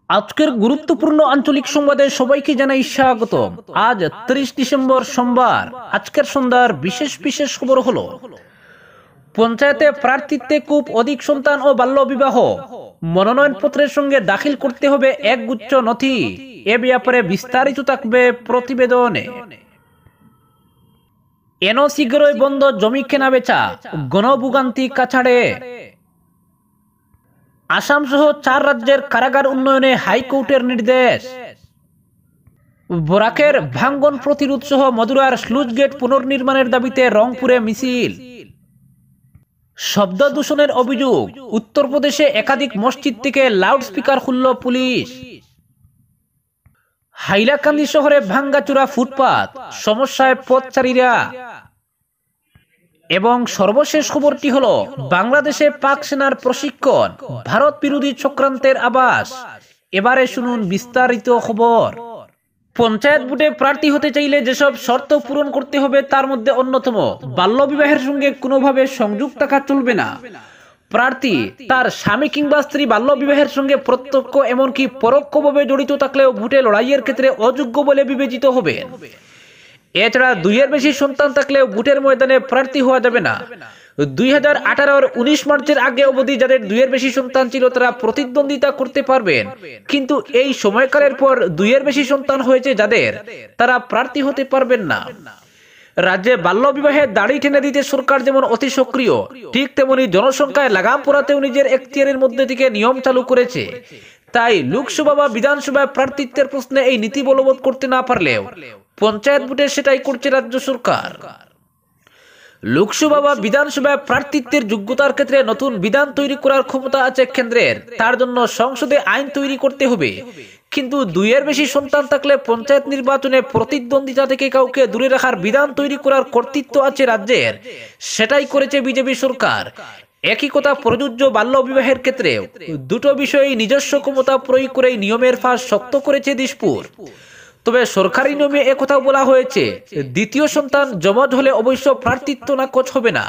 আজকের গুরুত্বপূর্ণ আঞ্চলিক সংবাদে সবাইকে জানাই স্বাগত। আজ ৩০ ডিসেম্বর সোমবার। আজকের সন্ধ্যার বিশেষ বিশেষ খবর হলো পঞ্চায়েতে প্রার্থীত্বে খুব অধিক সন্তান ও বাল্য বিবাহ, মনোনয়নপত্রের সঙ্গে দাখিল করতে হবে এক গুচ্ছ নথি। এ ব্যাপারে বিস্তারিত থাকবে প্রতিবেদনে। এনও শীঘ্রই বন্ধ জমি কেনা বেচা, গণভোগান্তি কাছাড়ে। আসাম সহ ৪ রাজ্যের কারাগার উন্নয়নে হাইকোর্টের নির্দেশ। বরাকের ভাঙ্গন প্রতিরোধ সহ মধুরার স্লুজ গেট পুনর্নির্মাণের দাবিতে রংপুরে মিছিল। শব্দ দূষণের অভিযোগ, উত্তরপ্রদেশে একাধিক মসজিদ থেকে লাউডস্পিকার খুলল পুলিশ। হাইলাকান্দি শহরে ভাঙ্গাচুরা ফুটপাত, সমস্যায় পথচারীরা। এবং সর্বশেষ খবরটি হলো বাংলাদেশে পাক সেনার প্রশিক্ষণ, ভারত বিরোধী চক্রান্তের আভাস। এবারে শুনুন বিস্তারিত খবর। পঞ্চায়েত ভোটে প্রার্থী হতে চাইলে যেসব শর্ত পূরণ করতে হবে তার মধ্যে অন্যতম বাল্যবিবাহের সঙ্গে কোনোভাবে সংযোগ থাকা চলবে না। প্রার্থী তার স্বামী কিংবা স্ত্রী বাল্যবিবাহের সঙ্গে প্রত্যক্ষ এমনকি পরোক্ষভাবে জড়িত থাকলেও ভোটে লড়াইয়ের ক্ষেত্রে অযোগ্য বলে বিবেচিত হবে। এছাড়া 2-এর বেশি সন্তান থাকলেও ভোটের ময়দানে প্রার্থী হওয়া যাবে না। 2018-র 19 মার্চের আগে অবধি যাদের 2-এর বেশি সন্তান ছিল তারা প্রতিদ্বন্দ্বিতা করতে পারবেন, কিন্তু এই সময়কালের পর 2-এর বেশি সন্তান হয়েছে যাদের, তারা প্রার্থী হতে পারবেন না। রাজ্যে বাল্যবিবাহে দাড়ি টেনে দিতে সরকার যেমন অতি সক্রিয়, ঠিক তেমনি জনসংখ্যায় লাগাম পড়াতেও নিজের এখতিয়ারের মধ্যে থেকে নিয়ম চালু করেছে। তাই লোকসভা বা বিধানসভায় প্রার্থিত্বের প্রশ্নে এই নীতি বলবৎ করতে না পারলেও পঞ্চায়েত ভোটে সেটাই করছে রাজ্য সরকার। লোকসভা বা বিধানসভায় প্রার্থিত্বের যোগ্যতার ক্ষেত্রে নতুন বিধান তৈরি করার ক্ষমতা আছে কেন্দ্রের, তার জন্য সংসদে আইন তৈরি করতে হবে। কিন্তু 2-এর বেশি সন্তান থাকলে পঞ্চায়েত নির্বাচনে প্রতিদ্বন্দ্বিতা থেকে কাউকে দূরে রাখার বিধান তৈরি করার কর্তৃত্ব আছে রাজ্যের, সেটাই করেছে বিজেপি সরকার। একই কথা প্রযোজ্য বাল্য বিবাহের ক্ষেত্রেও। দুটো বিষয়েই নিজস্ব ক্ষমতা প্রয়োগ করে নিয়মের ফাঁস শক্ত করেছে দিশপুর। তবে সরকারি নিয়মে একথাও বলা হয়েছে, দ্বিতীয় সন্তান যমজ হলে অবশ্য প্রার্থিত্ব নাকচ হবে না।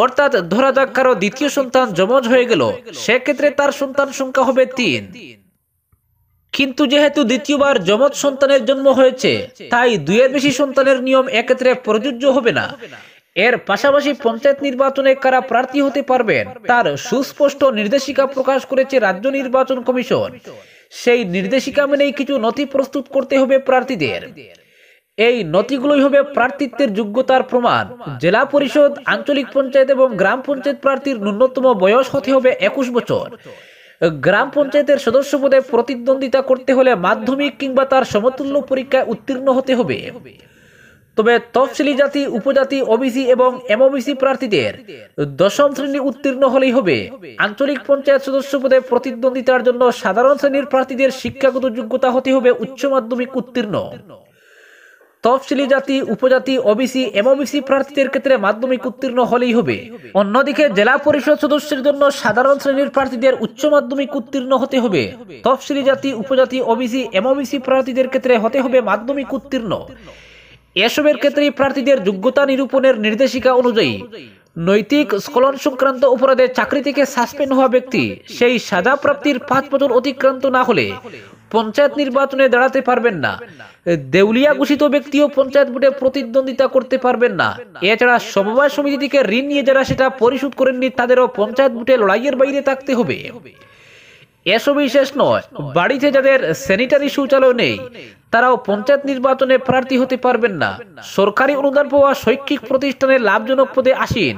অর্থাৎ ধরা যাক কারো দ্বিতীয় সন্তান যমজ হয়ে গেল, সেক্ষেত্রে তার সন্তান সংখ্যা হবে 3। কিন্তু যেহেতু দ্বিতীয়বার যমজ সন্তানের জন্ম হয়েছে, তাই 2-এর বেশি সন্তানের নিয়ম এক্ষেত্রে প্রযোজ্য হবে না। এর পাশাপাশি পঞ্চায়েত নির্বাচনে কারা প্রার্থী হতে পারবেন তার সুস্পষ্ট নির্দেশিকা প্রকাশ করেছে রাজ্য নির্বাচন কমিশন। সেই নির্দেশিকা মেনেই কিছু নথি প্রস্তুত করতে হবে প্রার্থীদের। এই নথিগুলোই হবে প্রার্থিত্বের যোগ্যতার প্রমাণ। জেলা পরিষদ, আঞ্চলিক পঞ্চায়েত এবং গ্রাম পঞ্চায়েত প্রার্থীর ন্যূনতম বয়স হতে হবে 21 বছর। গ্রাম পঞ্চায়েতের সদস্য পদে প্রতিদ্বন্দ্বিতা করতে হলে মাধ্যমিক কিংবা তার সমতুল্য পরীক্ষায় উত্তীর্ণ হতে হবে। তবে তফসিলি জাতি, উপজাতি, ওবিসি এবং এমওবিসি প্রার্থীদের 10ম শ্রেণী উত্তীর্ণ হলেই হবে। আঞ্চলিক পঞ্চায়েত সদস্য পদে প্রতিদ্বন্দ্বিতার জন্য সাধারণ শ্রেণীর প্রার্থীদের শিক্ষাগত যোগ্যতা হতে হবে উচ্চ মাধ্যমিক উত্তীর্ণ। তফসিলি জাতি, উপজাতি, ওবিসি, এমওবিসি প্রার্থীদের ক্ষেত্রে মাধ্যমিক উত্তীর্ণ হলেই হবে। অন্যদিকে জেলা পরিষদ সদস্যের জন্য সাধারণ শ্রেণীর প্রার্থীদের উচ্চ মাধ্যমিক উত্তীর্ণ হতে হবে। তফসিলি জাতি, উপজাতি, ওবিসি, এমওবিসি প্রার্থীদের ক্ষেত্রে হতে হবে মাধ্যমিক উত্তীর্ণ। এসবের ক্ষেত্রে প্রার্থীদের যোগ্যতা নিরূপণের নির্দেশিকা অনুযায়ী নৈতিক স্খলন সংক্রান্ত অপরাধে চাকরি থেকে সাসপেন্ড হওয়া ব্যক্তি সেই সাজা প্রাপ্তির 5 বছর অতিক্রান্ত না হলে পঞ্চায়েত নির্বাচনে দাঁড়াতে পারবেন না। দেউলিয়া ঘোষিত ব্যক্তিও পঞ্চায়েত ভোটে প্রতিদ্বন্দ্বিতা করতে পারবেন না। এছাড়া সমবায় সমিতি থেকে ঋণ নিয়ে যারা সেটা পরিশোধ করেননি তাদেরও পঞ্চায়েত ভোটে লড়াইয়ের বাইরে থাকতে হবে। এসবই শেষ নয়, বাড়িতে যাদের স্যানিটারি শৌচালয় নেই তারাও পঞ্চায়েত নির্বাচনে প্রার্থী হতে পারবেন না। সরকারি অনুদান পাওয়া শৈক্ষিক প্রতিষ্ঠানে লাভজনক পদে আসীন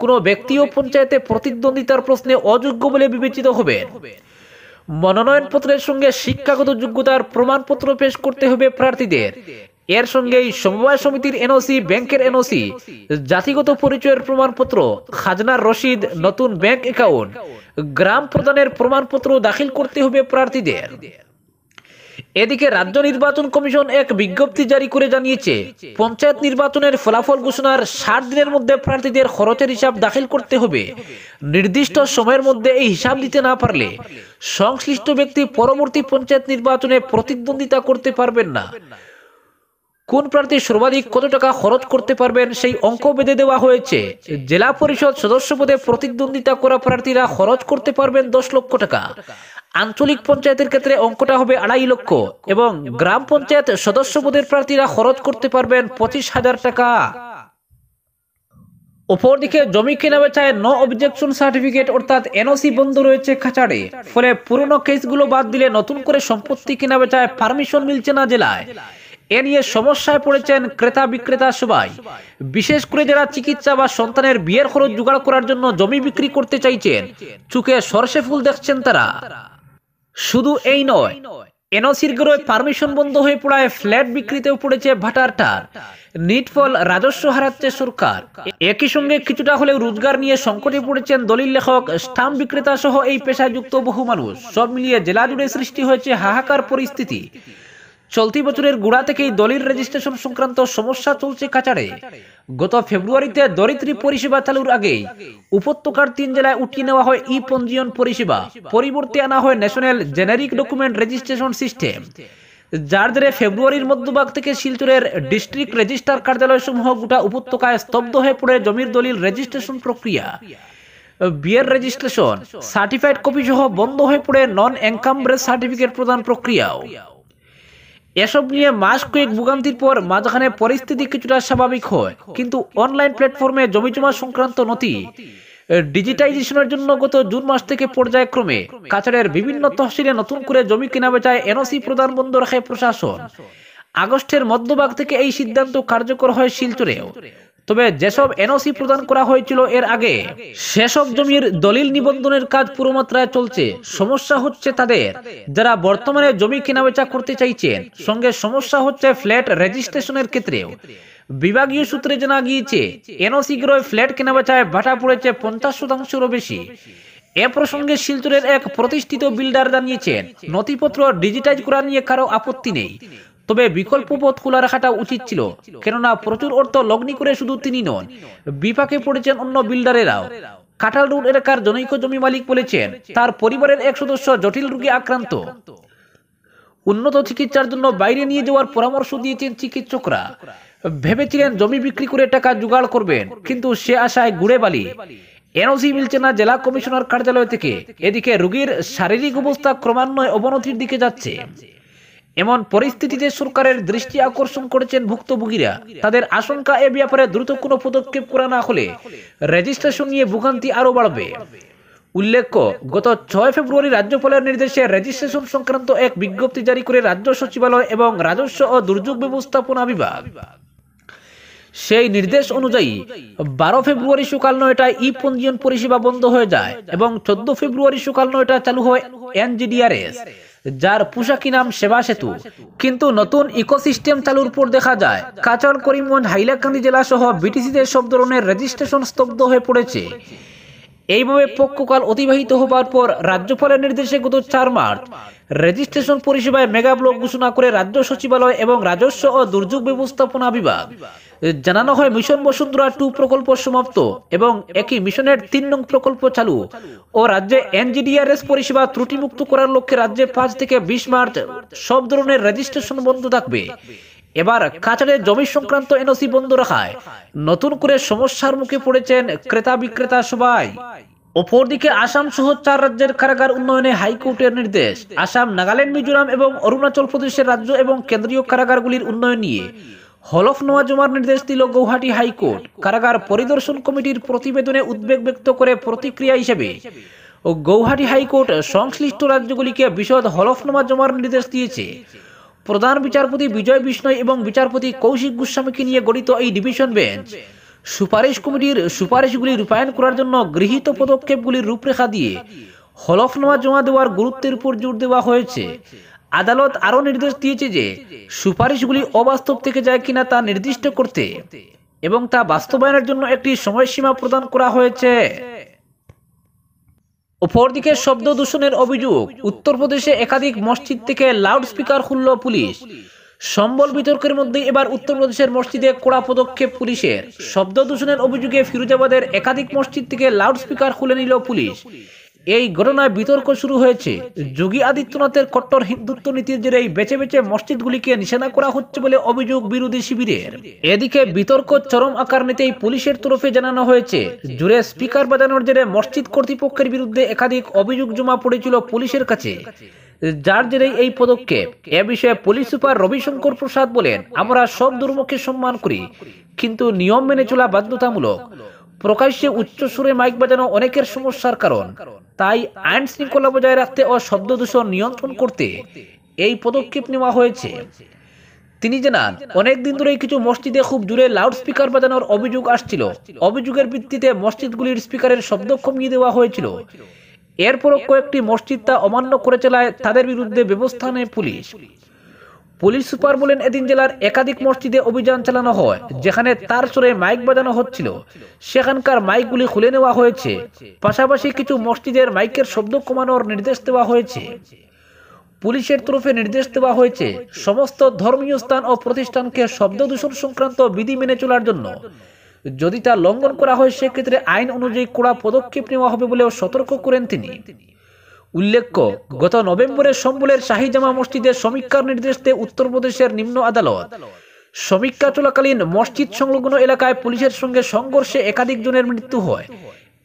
কোনো ব্যক্তিও পঞ্চায়েতে প্রতিদ্বন্দ্বিতার প্রশ্নে অযোগ্য বলে বিবেচিত হবেন। মনোনয়নপত্রের সঙ্গে শিক্ষাগত যোগ্যতার প্রমাণপত্র পেশ করতে হবে প্রার্থীদের। এর সঙ্গেই সমবায় সমিতির এনওসি, ব্যাংকের এনওসি, জাতিগত পরিচয়ের প্রমাণপত্র, খাজনার রসিদ, নতুন ব্যাংক অ্যাকাউন্ট, গ্রাম প্রদানের প্রমাণপত্র দাখিল করতে হবে প্রার্থীদের। এদিকে রাজ্য নির্বাচন কমিশন এক বিজ্ঞপ্তি জারি করে জানিয়েছে, পঞ্চায়েত নির্বাচনের ফলাফল ঘোষণার 60 দিনের মধ্যে প্রার্থীদের খরচের হিসাব দাখিল করতে হবে। নির্দিষ্ট সময়ের মধ্যে এই হিসাব দিতে না পারলে সংশ্লিষ্ট ব্যক্তি পরবর্তী পঞ্চায়েত নির্বাচনে প্রতিদ্বন্দ্বিতা করতে পারবেন না। কোন প্রার্থী সর্বাধিক কত টাকা খরচ করতে পারবেন সেই অঙ্ক বেঁধে দেওয়া হয়েছে। জেলা পরিষদ সদস্য পদে প্রতিদ্বন্দ্বিতা করা প্রার্থীরা খরচ করতে পারবেন 10 লক্ষ টাকা। আঞ্চলিক পঞ্চায়েতের ক্ষেত্রে অঙ্কটা হবে 2.5 লক্ষ এবং গ্রাম পঞ্চায়েত সদস্য পদের প্রার্থীরা খরচ করতে পারবেন 25,000 টাকা। অপরদিকে জমি কেনাবেচায় নো অবজেকশন সার্টিফিকেট অর্থাৎ এনওসি বন্ধ রয়েছে খাচাড়ে। ফলে পুরনো কেসগুলো বাদ দিলে নতুন করে সম্পত্তি কেনাবেচায় পারমিশন মিলছে না জেলায়। এ নিয়ে সমস্যায় পড়েছেন ক্রেতা বিক্রেতা সবাই, বিশেষ করে যারা চিকিৎসা বা সন্তানের বিয়ের খরচ জোগাড় করার জন্য জমি বিক্রি করতে চাইছেন। চোখে সরষে ফুল দেখছেন তারা। শুধু এই নয়, এনওসির গড়ে পারমিশন বন্ধ হয়ে পড়ায় ফ্ল্যাট বিক্রিতেও পড়েছে ভাটার টার। নিটফল রাজস্ব হারাচ্ছে সরকার। একই সঙ্গে কিছুটা হলেও রোজগার নিয়ে সংকটে পড়েছেন দলিল লেখক, স্টাম্প বিক্রেতা সহ এই পেশায় যুক্ত বহু মানুষ। সব মিলিয়ে জেলা জুড়ে সৃষ্টি হয়েছে হাহাকার পরিস্থিতি। চলতি বছরের গোড়া থেকেই দলিল রেজিস্ট্রেশন সংক্রান্ত সমস্যা চলছে কাচাড়ে। গত ফেব্রুয়ারিতে দরিদ্রী পরিষেবা চালুর আগেই উপত্যকার 3 জেলায় উঠিয়ে নেওয়া হয় ই পঞ্জীয়ন পরিষেবা। পরিবর্তে আনা হয় national generic document registration system, যার জেরে ফেব্রুয়ারির মধ্যভাগ থেকে শিলচরের ডিস্ট্রিক্ট রেজিস্ট্রার কার্যালয় সমূহ গোটা উপত্যকায় স্তব্ধ হয়ে পড়ে জমির দলিল রেজিস্ট্রেশন প্রক্রিয়া। বিয়ের রেজিস্ট্রেশন সার্টিফাইড কপি সহ বন্ধ হয়ে পড়ে নন এনকামব্রেস সার্টিফিকেট প্রদান প্রক্রিয়াও। এসব নিয়ে মাস কয়েক ভোগান্তির পর মাঝখানে পরিস্থিতি কিছুটা স্বাভাবিক হয়, কিন্তু অনলাইন প্ল্যাটফর্মে জমি জমা সংক্রান্ত নথি ডিজিটাইজেশনের জন্য গত জুন মাস থেকে পর্যায়ক্রমে কাছাড়ের বিভিন্ন তহসিলে নতুন করে জমি কেনাবেচায় এনওসি প্রদান বন্ধ রাখে প্রশাসন। আগস্টের মধ্যভাগ থেকে এই সিদ্ধান্ত কার্যকর হয় শিলচরেও। তবে যেসব এনওসি প্রদান করা হয়েছিল এর আগে, সেসব জমির দলিল নিবন্ধনের কাজ পুরোমাত্রায় চলছে। সমস্যা হচ্ছে তাদের যারা বর্তমানে জমি কেনাবেচা করতে চাইছেন। সঙ্গে সমস্যা হচ্ছে ফ্ল্যাট রেজিস্ট্রেশনের ক্ষেত্রেও। বিভাগীয় সূত্রে জানা গিয়েছে, এনওসি গ্রহে ফ্ল্যাট কেনাবেচায় ভাটা পড়েছে 50%-রও বেশি। এ প্রসঙ্গে শিলচরের এক প্রতিষ্ঠিত বিল্ডার জানিয়েছেন, নথিপত্র ডিজিটাইজ করা নিয়ে কারো আপত্তি নেই, তবে বিকল্প পথ খোলা রাখাটা উচিত ছিল। কেননা প্রচুর অর্থ লগ্নি করে শুধু তিনি নন, বিপাকে পড়েছেন অন্য বিল্ডারেরাও। কাটাল রোড এলাকার জনৈক জমি মালিক বলেছেন, তার পরিবারের এক সদস্য জটিল রোগে আক্রান্ত। উন্নত চিকিৎসার জন্য বাইরে নিয়ে যাওয়ার পরামর্শ দিয়েছেন চিকিৎসকরা। ভেবেছিলেন জমি বিক্রি করে টাকা জোগাড় করবেন, কিন্তু সে আশায় গুড়ে বালি। এনওসি মিলছে না জেলা কমিশনার কার্যালয় থেকে। এদিকে রোগীর শারীরিক অবস্থা ক্রমান্বয়ে অবনতির দিকে যাচ্ছে। এমন পরিস্থিতিতে সরকারের দৃষ্টি আকর্ষণ করেছেন ভুক্তভোগীরা। তাদের আশঙ্কা, এ ব্যাপারে দ্রুত কোনো পদক্ষেপ করা না হলে রেজিস্ট্রেশন নিয়ে ভোগান্তি আরো বাড়বে। উল্লেখ্য, গত 6 ফেব্রুয়ারি রাজ্যপালের নির্দেশে রেজিস্ট্রেশন সংক্রান্ত এক বিজ্ঞপ্তি জারি করে রাজ্য সচিবালয় এবং রাজস্ব ও দুর্যোগ ব্যবস্থাপনা বিভাগ। সেই নির্দেশ অনুযায়ী 12 ফেব্রুয়ারি সকাল 9টায় ই পঞ্জীয়ন পরিষেবা বন্ধ হয়ে যায় এবং 14 ফেব্রুয়ারি সকাল 9টায় চালু হয় এনজিডিআরএস, যার পোশাকি নাম সেবা সেতু। কিন্তু নতুন ইকোসিস্টেম চালুর পর দেখা যায় কাছাড়, করিমগঞ্জ, হাইলাকান্দি জেলা সহ বিটিসিতে সব ধরনের রেজিস্ট্রেশন স্তব্ধ হয়ে পড়েছে। এইভাবে পক্ষকাল অতিবাহিত হবার পর রাজ্যপালের নির্দেশে গত 4 মার্চ রেজিস্ট্রেশন পরিষেবায় মেগা ব্লক ঘোষণা করে রাজ্য সচিবালয় এবং রাজস্ব ও দুর্যোগ ব্যবস্থাপনা বিভাগ। জানানো হয়, মিশন বসুন্ধরা 2 প্রকল্প সমাপ্ত এবং একই মিশনের 3 নং প্রকল্প চালু ও রাজ্যে এনজিডিআরএস পরিষেবা ত্রুটিমুক্ত করার লক্ষ্যে রাজ্যে 5 থেকে 20 মার্চ সব ধরনের রেজিস্ট্রেশন বন্ধ থাকবে। এবার কাছাড়ে জমি সংক্রান্ত এনওসি বন্ধ রাখায় নতুন করে সমস্যার মুখে পড়েছেন ক্রেতা বিক্রেতা সবাই। অপরদিকে আসাম সহ 4 রাজ্যের কারাগার উন্নয়নে হাইকোর্টের নির্দেশ। আসাম, নাগাল্যান্ড, মিজোরাম এবং অরুণাচল প্রদেশের রাজ্য এবং কেন্দ্রীয় কারাগারগুলির উন্নয়ন নিয়ে হলফনামা জমার নির্দেশ দিল গৌহাটি হাইকোর্ট। কারাগার পরিদর্শন কমিটির প্রতিবেদনে উদ্বেগ ব্যক্ত করে প্রতিক্রিয়া হিসেবে গৌহাটি হাইকোর্ট সংশ্লিষ্ট রাজ্যগুলিকে বিশদ হলফনামা জমার নির্দেশ দিয়েছে। প্রধান বিচারপতি বিজয় বিষ্ণয় এবং বিচারপতি কৌশিক গোস্বামীকে নিয়ে গঠিত এই ডিভিশন বেঞ্চ সুপারিশ কমিটির সুপারিশগুলি রূপায়ণ করার জন্য গৃহীত পদক্ষেপগুলির রূপরেখা দিয়ে হলফনামা জমা দেওয়ার গুরুত্বের উপর জোর দেওয়া হয়েছে। আদালত আরও নির্দেশ দিয়েছে যে সুপারিশগুলি অবাস্তব থেকে যায় কিনা তা নির্দিষ্ট করতে এবং তা বাস্তবায়নের জন্য একটি সময়সীমা প্রদান করা হয়েছে। অপরদিকে শব্দ দূষণের অভিযোগ। উত্তরপ্রদেশে একাধিক মসজিদ থেকে লাউড স্পিকার খুলল পুলিশ। সম্বল বিতর্কের মধ্যে এবার উত্তরপ্রদেশের মসজিদে কড়া পদক্ষেপ পুলিশের। শব্দ দূষণের অভিযোগে ফিরোজাবাদের একাধিক মসজিদ থেকে লাউড স্পিকার খুলে নিল পুলিশ। এই ঘটনায় বিতর্ক শুরু হয়েছে। যোগী আদিত্যনাথের কট্টর হিন্দুত্ব নীতির জেরেই বেছে বেছে মসজিদগুলিকে নিশানা করা হচ্ছে বলে অভিযোগ বিরোধী শিবিরের। এদিকে বিতর্ক চরম আকার নিতেই পুলিশের তরফে জানানো হয়েছে, জুড়ে স্পিকার বাজানোর জেরে মসজিদ কর্তৃপক্ষের বিরুদ্ধে একাধিক অভিযোগ জমা পড়েছিল পুলিশের কাছে, যার জেরেই এই পদক্ষেপ। এ বিষয়ে পুলিশ সুপার রবিশঙ্কর প্রসাদ বলেন, আমরা সব ধর্মকে সম্মান করি, কিন্তু নিয়ম মেনে চলা বাধ্যতামূলক। প্রকাশ্যে উচ্চ সুরে মাইক বাজানো অনেকের সমস্যার কারণ, তাই আইন শৃঙ্খলা বজায় রাখতে ও শব্দ দূষণ নিয়ন্ত্রণ করতে এই পদক্ষেপ নেওয়া হয়েছে। তিনি জানান, অনেকদিন ধরেই কিছু মসজিদে খুব জোরে লাউড স্পিকার বাজানোর অভিযোগ আসছিল। অভিযোগের ভিত্তিতে মসজিদগুলির স্পিকারের শব্দ কমিয়ে দেওয়া হয়েছিল। এরপরও কয়েকটি মসজিদ তা অমান্য করে চলায় তাদের বিরুদ্ধে ব্যবস্থা নেয় পুলিশ। পুলিশ সুপার বলেন, এদিন জেলার একাধিক মসজিদে অভিযান চালানো হয়, যেখানে তার সুরে মাইক বাজানো হচ্ছিল সেখানকার মাইকগুলি খুলে নেওয়া হয়েছে। পাশাপাশি কিছু মসজিদের মাইকের শব্দ কমানোর নির্দেশ দেওয়া হয়েছে। পুলিশের তরফে নির্দেশ দেওয়া হয়েছে সমস্ত ধর্মীয় স্থান ও প্রতিষ্ঠানকে শব্দ দূষণ সংক্রান্ত বিধি মেনে চলার জন্য। যদি তা লঙ্ঘন করা হয় সেক্ষেত্রে আইন অনুযায়ী কড়া পদক্ষেপ নেওয়া হবে বলেও সতর্ক করেন তিনি। উল্লেখ্য, গত নভেম্বরে সম্বলের শাহীজামা মসজিদে সমীক্ষার নির্দেশ দেয় উত্তরপ্রদেশের নিম্ন আদালত। সমীক্ষা চলাকালীন মসজিদ সংলগ্ন এলাকায় পুলিশের সঙ্গে সংঘর্ষে একাধিক জনের মৃত্যু হয়।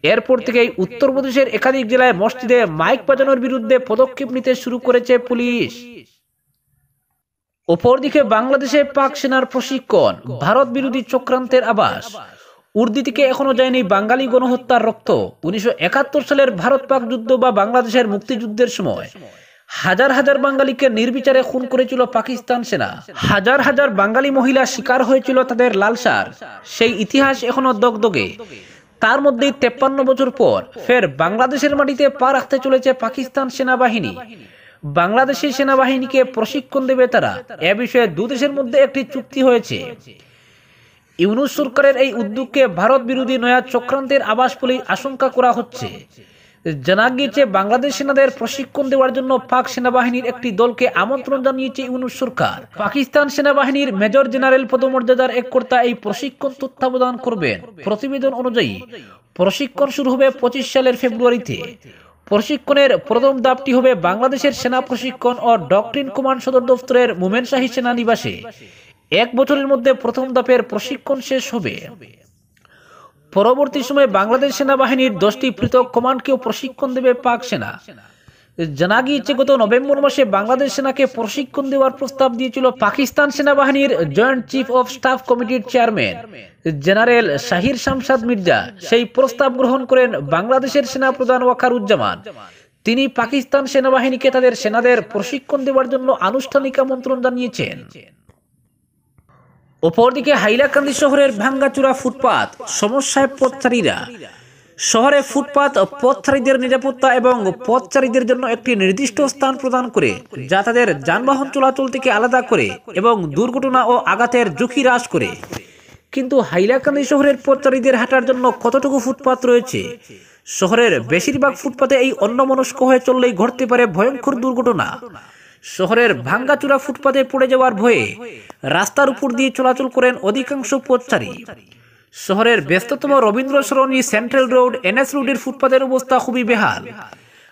এরপর থেকেই উত্তরপ্রদেশের একাধিক জেলায় মসজিদে মাইক বাজানোর বিরুদ্ধে পদক্ষেপ নিতে শুরু করেছে পুলিশ। অপরদিকে বাংলাদেশে পাক সেনার প্রশিক্ষণ, ভারত বিরোধী চক্রান্তের আভাস। উর্দি থেকে এখনো যায়নি বাঙালি গণহত্যার রক্ত। 1971 সালের ভারত পাক যুদ্ধ বা বাংলাদেশের মুক্তিযুদ্ধের সময় হাজার হাজার বাঙালিকে নির্বিচারে খুন করেছিল পাকিস্তান সেনা। হাজার হাজার বাঙালি মহিলা শিকার হয়েছিল তাদের লালসার। সেই ইতিহাস এখনো দগদগে। তার মধ্যেই 53 বছর পর ফের বাংলাদেশের মাটিতে পা রাখতে চলেছে পাকিস্তান সেনাবাহিনী। বাংলাদেশের সেনাবাহিনীকে প্রশিক্ষণ দেবে তারা। এ বিষয়ে দুদেশের মধ্যে একটি চুক্তি হয়েছে। ইউনূস সরকারের এই উদ্যোগকে ভারত বিরোধী নয়া চক্রান্তের আভাস বলেই আশঙ্কা করা হচ্ছে। জানা গিয়েছে, বাংলাদেশ সেনাদের প্রশিক্ষণ দেওয়ার জন্য পাক সেনাবাহিনীর একটি দলকে আমন্ত্রণ জানিয়েছে ইউনূস সরকার। পাকিস্তান সেনাবাহিনীর মেজর জেনারেল পদমর্যাদার এক কর্তা এই প্রশিক্ষণ তত্ত্বাবধান করবেন। প্রতিবেদন অনুযায়ী প্রশিক্ষণ শুরু হবে 25 সালের ফেব্রুয়ারিতে। প্রশিক্ষণের প্রথম ধাপটি হবে বাংলাদেশের সেনা প্রশিক্ষণ ও ডক্ট্রিন কমান্ড সদর দফতরের মোমেনশাহী সেনানিবাসে। 1 বছরের মধ্যে প্রথম ধাপের প্রশিক্ষণ শেষ হবে। পরবর্তী সময়ে বাংলাদেশ সেনাবাহিনীর 10টি পৃথক কমান্ডকেও প্রশিক্ষণ দেবে পাক সেনা। জানা গিয়েছে, গত নভেম্বর মাসে বাংলাদেশ সেনাকে প্রশিক্ষণ দেওয়ার প্রস্তাব দিয়েছিল পাকিস্তান সেনাবাহিনীর জয়েন্ট চিফ অফ স্টাফ কমিটির চেয়ারম্যান জেনারেল শাহির শামসাদ মির্জা। সেই প্রস্তাব গ্রহণ করেন বাংলাদেশের সেনা প্রধান ওয়াকারুজ্জামান। তিনি পাকিস্তান সেনাবাহিনীকে তাদের সেনাদের প্রশিক্ষণ দেওয়ার জন্য আনুষ্ঠানিক আমন্ত্রণ জানিয়েছেন। অপরদিকে হাইলাকান্দি শহরের ভাঙ্গাচুরা ফুটপাত সমস্যায় পথচারীরা। শহরে ফুটপাত পথচারীদের নিরাপত্তা এবং পথচারীদের জন্য একটি নির্দিষ্ট স্থান প্রদান করে, যা তাদের যানবাহন চলাচল থেকে আলাদা করে এবং দুর্ঘটনা ও আঘাতের ঝুঁকি হ্রাস করে। কিন্তু হাইলাকান্দি শহরের পথচারীদের হাঁটার জন্য কতটুকু ফুটপাত রয়েছে? শহরের বেশিরভাগ ফুটপাতে এই অন্যমনস্ক হয়ে চললেই ঘটতে পারে ভয়ঙ্কর দুর্ঘটনা। শহরের ভাঙ্গাচুরা ফুটপাতে পড়ে যাওয়ার ভয়ে রাস্তার উপর দিয়ে চলাচল করেন অধিকাংশ পথচারী। শহরের ব্যস্ততম রবীন্দ্র সরণি, সেন্ট্রাল রোড, এনএস রোডের ফুটপাতের অবস্থা খুবই বেহাল।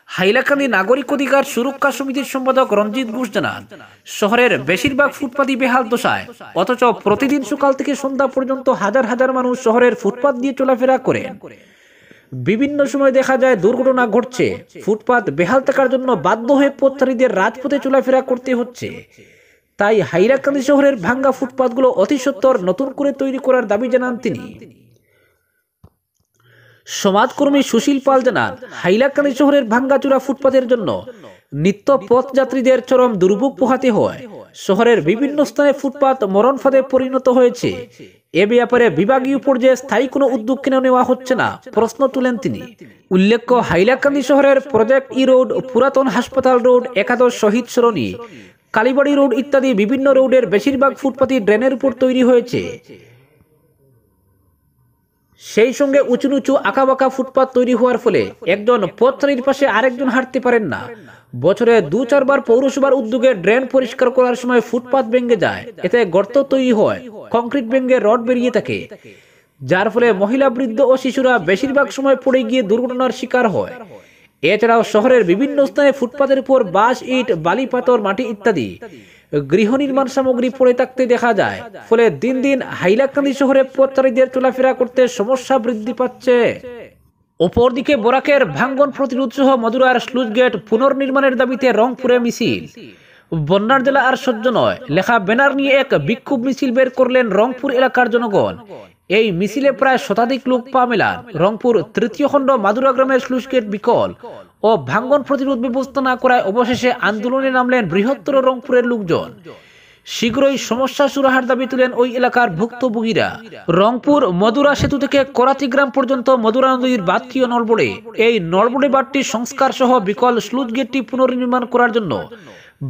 হাইলাকান্দি নাগরিক অধিকার সুরক্ষা সমিতির সম্পাদক রঞ্জিত ঘোষ জানান, শহরের বেশিরভাগ ফুটপাতই বেহাল দশায়, অথচ প্রতিদিন সকাল থেকে সন্ধ্যা পর্যন্ত হাজার হাজার মানুষ শহরের ফুটপাত দিয়ে চলাফেরা করেন। বিভিন্ন সময় দেখা যায় দুর্ঘটনা ঘটছে। ফুটপাত বেহাল থাকার জন্য বাধ্য হয়ে পথচারীদের রাজপথে চলাফেরা করতে হচ্ছে। তাই হাইলাকান্দি শহরের ভাঙ্গা ফুটপাতগুলো অতি সত্বর নতুন করে তৈরি করার দাবি জানান তিনি। সমাজকর্মী সুশীল পাল জানান, হাইলাকান্দি শহরের ভাঙ্গাচুরা ফুটপাতের জন্য নিত্য পথযাত্রীদের চরম দুর্ভোগ পোহাতে হয়। শহরের বিভিন্ন স্থানে ফুটপাত মরণ ফাঁদে পরিণত হয়েছে। এ ব্যাপারে বিভাগীয় পর্যায়ে স্থায়ী কোনো উদ্যোগ কেন নেওয়া হচ্ছে না, প্রশ্ন তুলেন তিনি। উল্লেখ্য, হাইলাকান্দি শহরের প্রজেক্ট ই রোড, পুরাতন হাসপাতাল রোড, একাদশ শহীদ সরণি, কালীবাড়ি রোড ইত্যাদি বিভিন্ন রোডের বেশিরভাগ ফুটপাতই ড্রেনের উপর তৈরি হয়েছে। সেই সঙ্গে উঁচু নিচু আঁকাবাঁকা ফুটপাত তৈরি হওয়ার ফলে একজন পথচারীর পাশে আরেকজন হাঁটতে পারেন না। বছরে 2-4 বার পৌরসভার উদ্যোগে ড্রেন পরিষ্কার করার সময় ফুটপাত ভেঙে যায়। এতে গর্ত তৈরি হয়, কংক্রিট ভেঙে রড বেরিয়ে থাকে, যার ফলে মহিলা, বৃদ্ধ ও শিশুরা বেশিরভাগ সময় পড়ে গিয়ে দুর্ঘটনার শিকার হয়। এছাড়াও শহরের বিভিন্ন স্থানে ফুটপাতের উপর বাঁশ, ইট, বালি, পাথর, মাটি ইত্যাদি গৃহ নির্মাণ সামগ্রী পড়ে থাকতে দেখা যায়। ফলে দিন দিন হাইলাকান্দি শহরে পথচারীদের চলাফেরা করতে সমস্যা বৃদ্ধি পাচ্ছে। অপরদিকে বরাকের ভাঙ্গন প্রতিরোধ সহ মধুরার স্লুইস গেট পুনর্নির্মাণের দাবিতে রংপুরে মিছিল। বন্যার জেলা আর সহ্য নয় লেখা ব্যানার নিয়ে এক বিক্ষোভ মিছিল বের করলেন রংপুর এলাকার জনগণ। এই মিছিলে প্রায় শতাধিক লোক পা মেলান। রংপুর তৃতীয় খণ্ড মাদুরা গ্রামের স্লুইস গেট বিকল ও ভাঙ্গন প্রতিরোধ ব্যবস্থা না করায় অবশেষে আন্দোলনে নামলেন বৃহত্তর রংপুরের লোকজন। শীঘ্রই সমস্যা সুরাহার দাবি তুলেন ওই এলাকার ভুক্তভোগীরা। রংপুর মধুরা সেতু থেকে করাতি গ্রাম পর্যন্ত মধুরা নদীর বাঁধটিও নড়বড়ে। এই নড়বড়ে বাঁধটি সংস্কার সহ বিকল স্লুইস গেটটি পুনর্নির্মাণ করার জন্য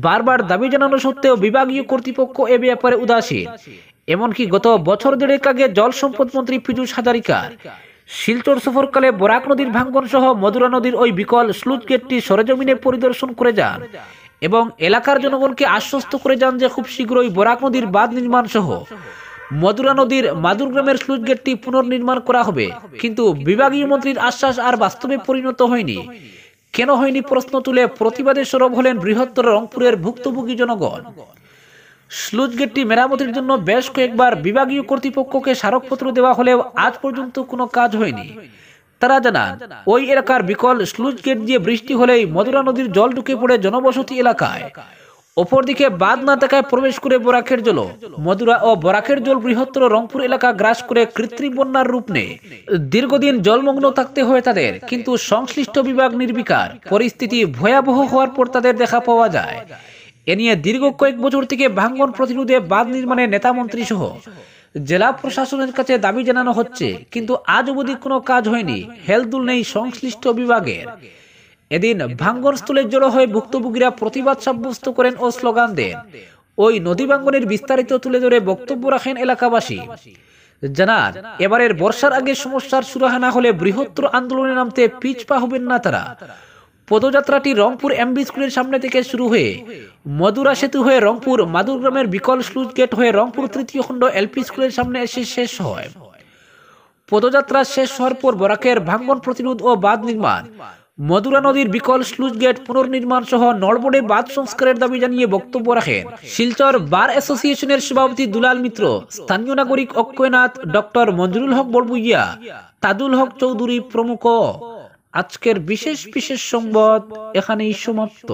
বারবার দাবি জানানো সত্ত্বেও বিভাগীয় কর্তৃপক্ষ এ ব্যাপারে উদাসীন। এমনকি গত বছর দেড়েক আগে জল সম্পদ মন্ত্রী পীযূষ হাজারিকার শিলচর সফরকালে বরাক নদীর ভাঙ্গন সহ মধুরা নদীর ওই বিকল স্লুইস গেটটি সরেজমিনে পরিদর্শন করে যান এবং এলাকার জনগণকে আশ্বস্ত করে যান যে খুব শীঘ্রই বরাক নদীর বাঁধ নির্মাণ সহ মধুরা নদীর মাদুর গ্রামের স্লুইস গেটটি পুনর্নির্মাণ করা হবে। কিন্তু বিভাগীয় মন্ত্রীর আশ্বাস আর বাস্তবে পরিণত হয়নি। কেন হয়নি প্রশ্ন তুলে প্রতিবাদে সরব হলেন বৃহত্তর রংপুরের ভুক্তভোগী জনগণ। স্লুইস গেটটি মেরামতির জন্য বেশ কয়েকবার বিভাগীয় কর্তৃপক্ষকে স্মারকপত্র দেওয়া হলেও আজ পর্যন্ত কোনো কাজ হয়নি। তারা জানান ওই এলাকার বিকল স্লুইস গেট দিয়ে বৃষ্টি হলেই মধুরা নদীর জল ঢুকে পড়ে জনবসতি এলাকায়। অপরদিকে বাঁধ না থাকায় প্রবেশ করে বরাকের জল। মধুরা ও বরাকের জল বৃহত্তর রংপুর এলাকা গ্রাস করে কৃত্রিম বন্যার রূপ নেয়। দীর্ঘদিন জলমগ্ন থাকতে হয় তাদের, কিন্তু সংশ্লিষ্ট বিভাগ নির্বিকার। পরিস্থিতি ভয়াবহ হওয়ার পর তাদের দেখা পাওয়া যায়। এ নিয়ে দীর্ঘ কয়েক বছর থেকে ভাঙ্গন প্রতিরোধে বাঁধ নির্মাণে নেতামন্ত্রী সহ জেলা প্রশাসনের কাছে দাবি জানানো হচ্ছে, কিন্তু আজ অবধি কোনো কাজ হয়নি। হেলদুল নেই সংশ্লিষ্ট বিভাগের। এদিন ভাঙ্গনস্থলে জড়ো হয়ে ভুক্তভোগীরা প্রতিবাদ সাব্যস্ত করেন ও স্লোগান দেন। ওই নদী ভাঙ্গনের বিস্তারিত তুলে ধরে বক্তব্য রাখেন এলাকাবাসী। জানান এবারের বর্ষার আগে সমস্যার সুরাহা না হলে বৃহত্তর আন্দোলনে নামতে পিছপা হবেন না তারা। পদযাত্রাটি রংপুর এমবি স্কুলের সামনে থেকে শুরু হয়ে মধুরা সেতু হয়ে রংপুর মাদুর গ্রামের বিকল স্লুইস গেট হয়ে রংপুর তৃতীয় খণ্ড এলপি স্কুলের সামনে এসে শেষ হয়। পদযাত্রা শেষ হওয়ার পর বরাকের ভাঙ্গন প্রতিরোধ ও বাঁধ নির্মাণ, মধুরা নদীর বিকল স্লুইস গেট পুনর্নির্মাণ সহ নড়বড়ে বাঁধ সংস্কারের দাবি জানিয়ে বক্তব্য রাখেন শিলচর বার অ্যাসোসিয়েশনের সভাপতি দুলাল মিত্র, স্থানীয় নাগরিক অক্ষয়নাথ, ডক্টর মঞ্জুরুল হক বড়বুইয়া, তাজুল হক চৌধুরী প্রমুখ। আজকের বিশেষ সংবাদ এখানেই সমাপ্ত।